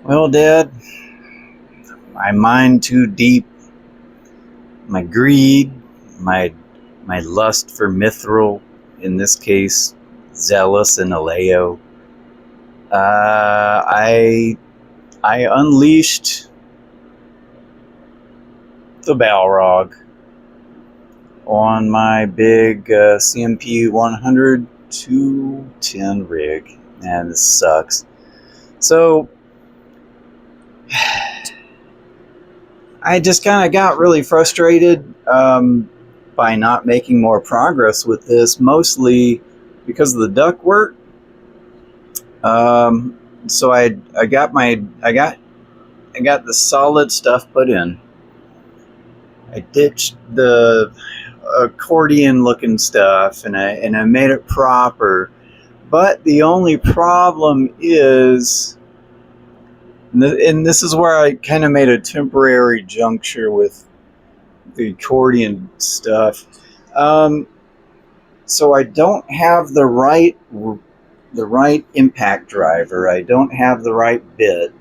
Well, Dad, my mind too deep, my greed, my my lust for mithril, in this case, zealous and aleo. I unleashed the Balrog on my big CMP 100 210 rig, and this sucks. So I just kind of got really frustrated by not making more progress with this, mostly because of the ductwork. So I got the solid stuff put in. I ditched the accordion looking stuff, and I made it proper. But the only problem is, and this is where I kind of made a temporary juncture with the accordion stuff. So I don't have the right impact driver. I don't have the right bit.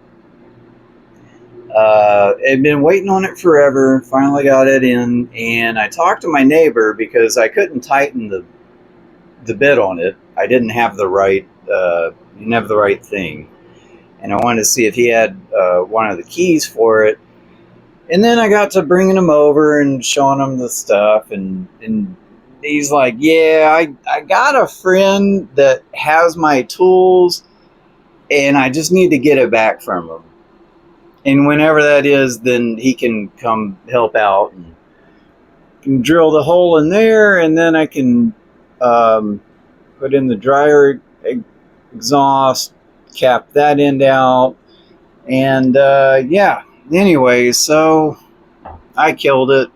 I've been waiting on it forever. Finally got it in, and I talked to my neighbor because I couldn't tighten the bit on it. I didn't have the right thing, and I wanted to see if he had one of the keys for it. And then I got to bringing him over and showing him the stuff, and he's like, "Yeah, I got a friend that has my tools, and I just need to get it back from him. And whenever that is, then he can come help out and can drill the hole in there, and then I can put in the dryer exhaust, cap that end out, and yeah. Anyway, so I killed it.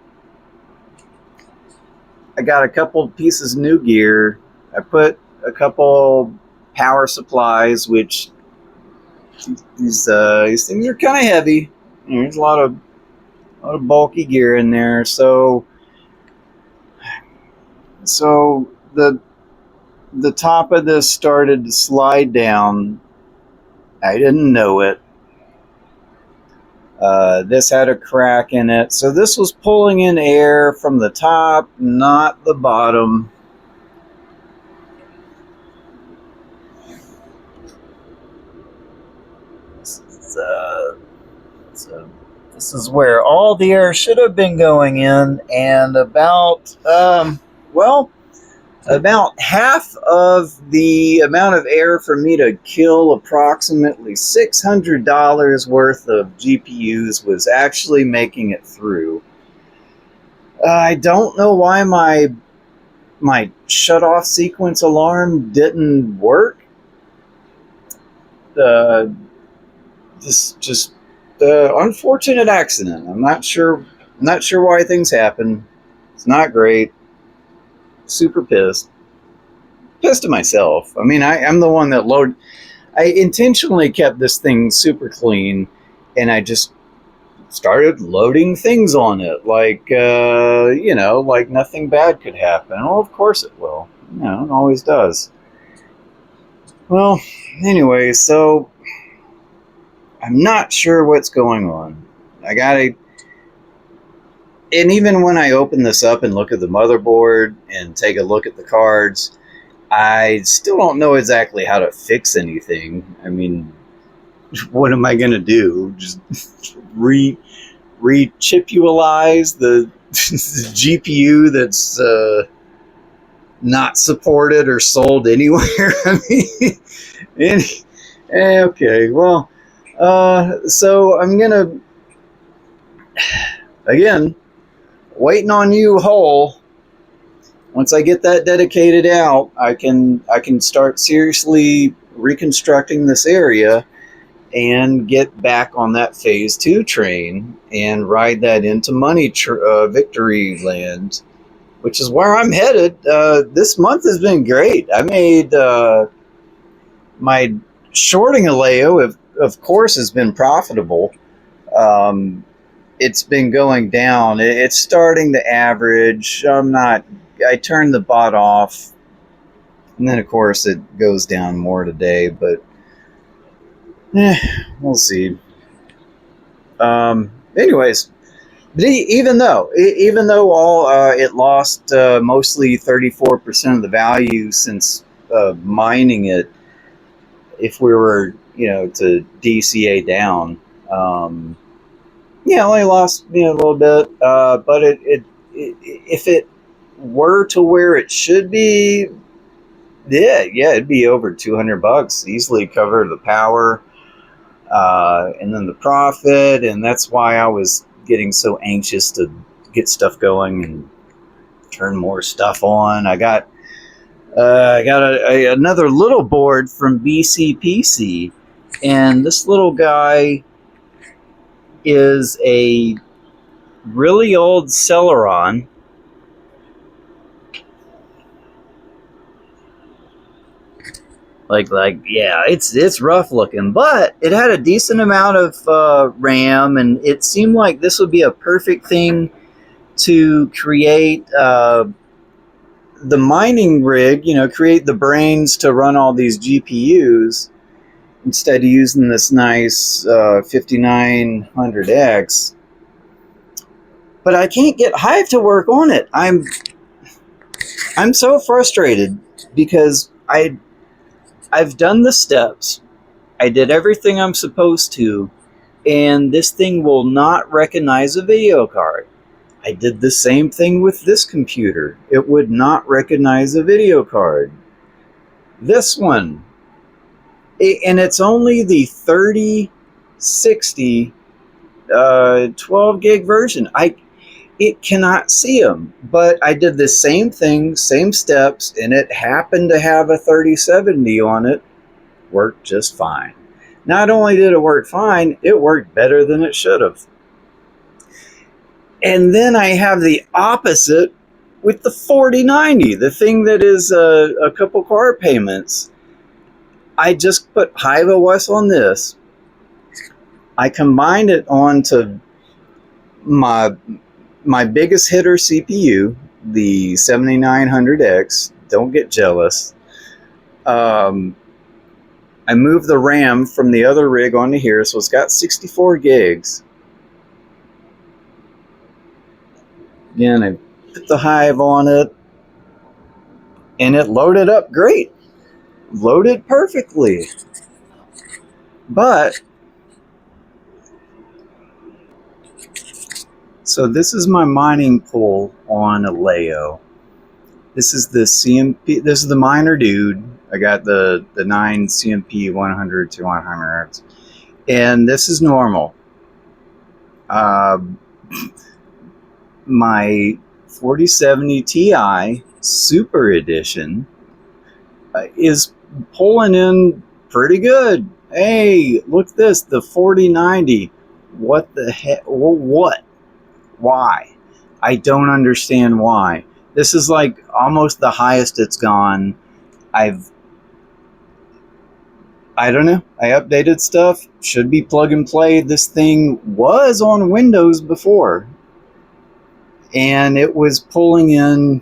I got a couple pieces of new gear. I put a couple power supplies, which these things are kind of heavy. There's a lot of bulky gear in there. So the top of this started to slide down. I didn't know it. This had a crack in it, so this was pulling in air from the top, not the bottom. So this is where all the air should have been going in, and about about half of the amount of air for me to kill approximately $600 worth of GPUs was actually making it through. I don't know why my shut-off sequence alarm didn't work. This just unfortunate accident. I'm not sure why things happen. It's not great. Super pissed at myself. I mean, I'm the one that I intentionally kept this thing super clean, and I just started loading things on it like like nothing bad could happen. Well, of course it will. It always does. Well, anyway, so I'm not sure what's going on. And even when I open this up and look at the motherboard and take a look at the cards, I still don't know exactly how to fix anything. I mean, what am I going to do? Just re-chipulize the GPU that's not supported or sold anywhere? I mean, okay, well, so I'm going to, again, waiting on you, Hole. Once I get that dedicated out, I can start seriously reconstructing this area and get back on that phase 2 train and ride that into victory land, which is where I'm headed. This month has been great. I made my shorting aleo, of course, has been profitable. It's been going down. It's starting to average. I turned the bot off, and then of course it goes down more today, but We'll see. Anyways, but even though all it lost mostly 34% of the value since mining it, if we were to DCA down, only lost a little bit, but it if it were to where it should be, yeah, it'd be over $200, easily cover the power, and then the profit, and that's why I was getting so anxious to get stuff going and turn more stuff on. I got another little board from BCPC, and this little guy is a really old Celeron. Like yeah, it's rough looking, but it had a decent amount of RAM, and it seemed like this would be a perfect thing to create the mining rig. Create the brains to run all these GPUs instead of using this nice 5900X. But I can't get Hive to work on it. I'm so frustrated because I've done the steps. I did everything I'm supposed to, and this thing will not recognize a video card. I did the same thing with this computer. It would not recognize a video card. This one, and it's only the 3060 12 gig version. It cannot see them, but I did the same thing, same steps, and it happened to have a 3070 on it. Worked just fine. Not only did it work fine, it worked better than it should have. And then I have the opposite with the 4090, the thing that is a couple car payments. I just put Hive OS on this. I combined it onto my biggest hitter CPU, the 7900X. Don't get jealous. I moved the RAM from the other rig onto here, so it's got 64 gigs. Again, I put the Hive on it, and it loaded up great. Loaded perfectly. But, so this is my mining pool on Aleo. This is the CMP, this is the miner dude. I got the 9 CMP 100 to 100. And this is normal. My 4070 Ti Super Edition is pulling in pretty good. Hey, look at this, the 4090. What the heck? What? Why? I don't understand why. This is like almost the highest it's gone. I don't know. I updated stuff. Should be plug and play. This thing was on Windows before, and it was pulling in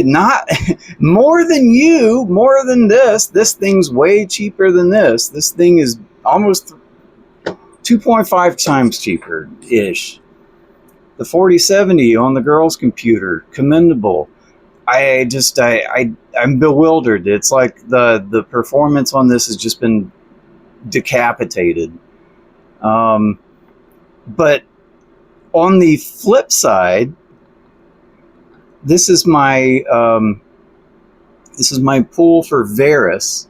not more than this. This thing's way cheaper than this. This thing is almost 2.5 times cheaper ish. The 4070 on the girl's computer, commendable. I'm bewildered. It's like the performance on this has just been decapitated. But on the flip side, this is my pool for Varus,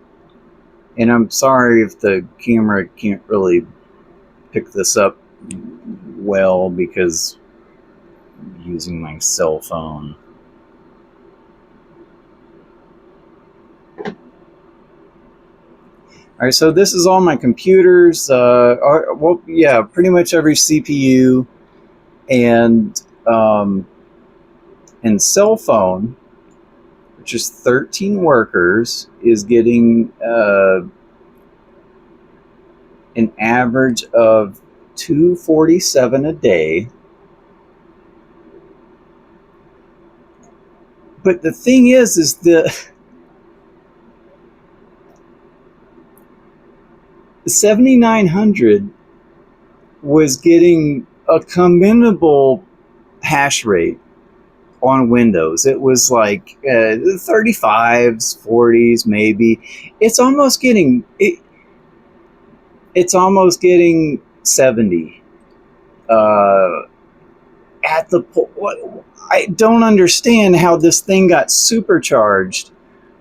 and I'm sorry if the camera can't really pick this up well because I'm using my cell phone. All right, so this is all my computers. Well, yeah, pretty much every CPU and cell phone, which is 13 workers, is getting an average of 247 a day. But the thing is the 7900 was getting a commendable hash rate on Windows. It was like 35s, 40s, maybe. It's almost getting it's almost getting 70. At the I don't understand how this thing got supercharged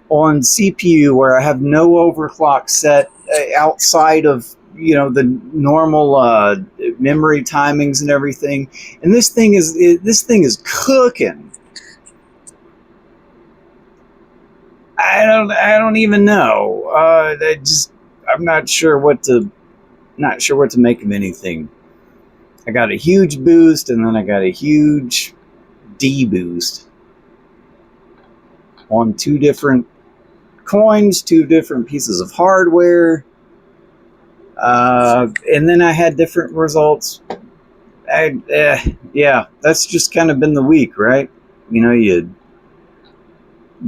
on CPU where I have no overclock set outside of the normal memory timings and everything, and this thing is cooking. I don't even know. I'm not sure what to make of anything. I got a huge boost and then I got a huge deboost on two different coins, two different pieces of hardware, and then I had different results. Yeah, that's just kind of been the week, right? You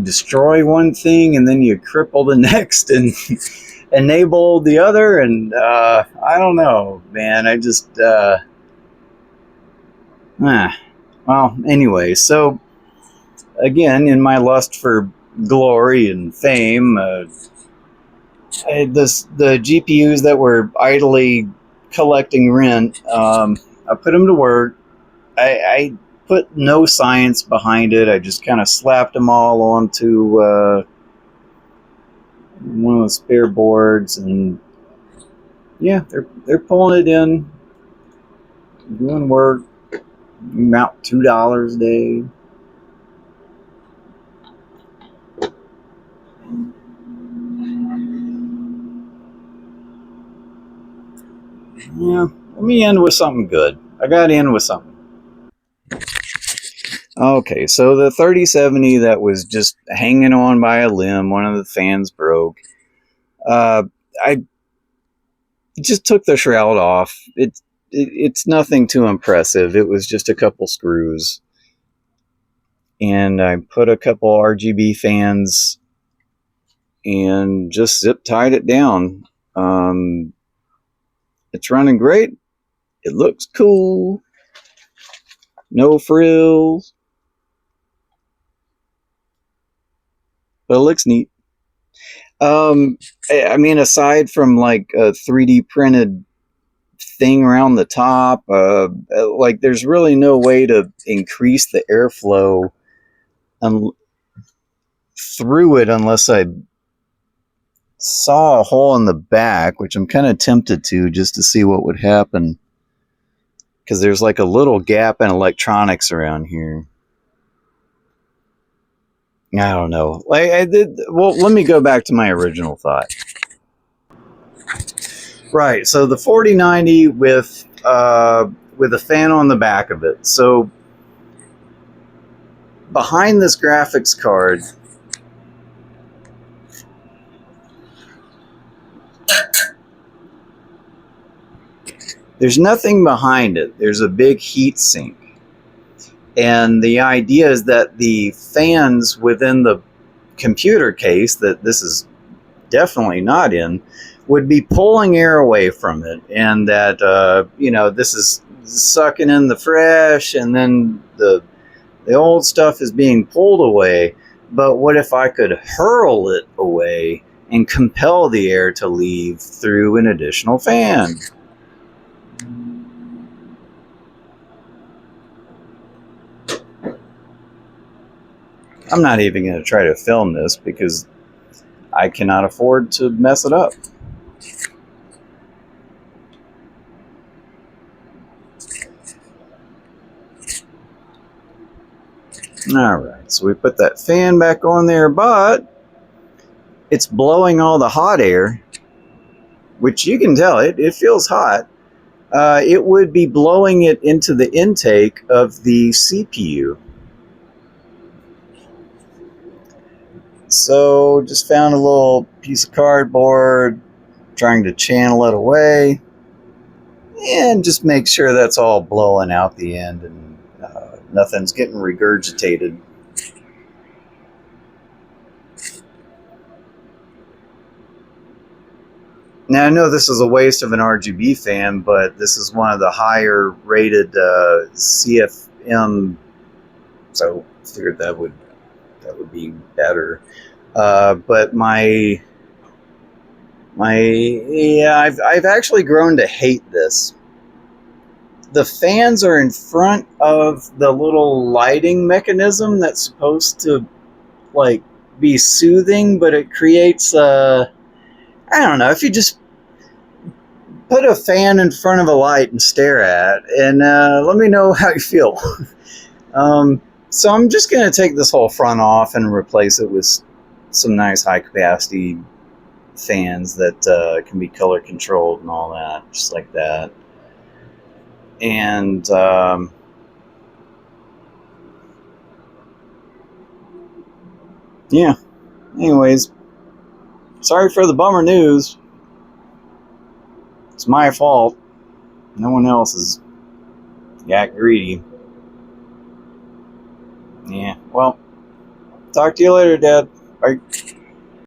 destroy one thing and then you cripple the next and enable the other, and I don't know, man. I just well, anyway, so again, in my lust for glory and fame, the GPUs that were idly collecting rent, I put them to work. I put no science behind it. I just kind of slapped them all onto one of the spare boards, and yeah, they're pulling it in, doing work, about $2 a day. Yeah, let me end with something good. I got to end with something. Okay, so the 3070 that was just hanging on by a limb, one of the fans broke. I just took the shroud off. It's nothing too impressive. It was just a couple screws. And I put a couple RGB fans and just zip tied it down. It's running great. It looks cool. No frills. But it looks neat. I mean, aside from like a 3D printed thing around the top, like there's really no way to increase the airflow through it unless I saw a hole in the back, which I'm kind of tempted to just to see what would happen, because there's like a little gap in electronics around here. I don't know. Well, let me go back to my original thought. Right. So the 4090 with a fan on the back of it. So behind this graphics card, there's nothing behind it. There's a big heat sink. And the idea is that the fans within the computer case that this is definitely not in would be pulling air away from it, and that this is sucking in the fresh, and then the old stuff is being pulled away. But what if I could hurl it away and compel the air to leave through an additional fan? I'm not even going to try to film this because I cannot afford to mess it up. Alright, so we put that fan back on there, but it's blowing all the hot air, which you can tell it feels hot. It would be blowing it into the intake of the CPU. So just found a little piece of cardboard, trying to channel it away, and just make sure that's all blowing out the end and nothing's getting regurgitated. Now, I know this is a waste of an RGB fan, but this is one of the higher rated CFM, so I figured that would be better. But yeah, I've actually grown to hate this. The fans are in front of the little lighting mechanism that's supposed to like be soothing, but it creates I don't know, if you just put a fan in front of a light and stare at, and let me know how you feel. So I'm just going to take this whole front off and replace it with some nice high capacity fans that can be color controlled and all that, just like that. And yeah, anyways, sorry for the bummer news. It's my fault. No one else is got greedy. Yeah, well, talk to you later, Dad. Bye.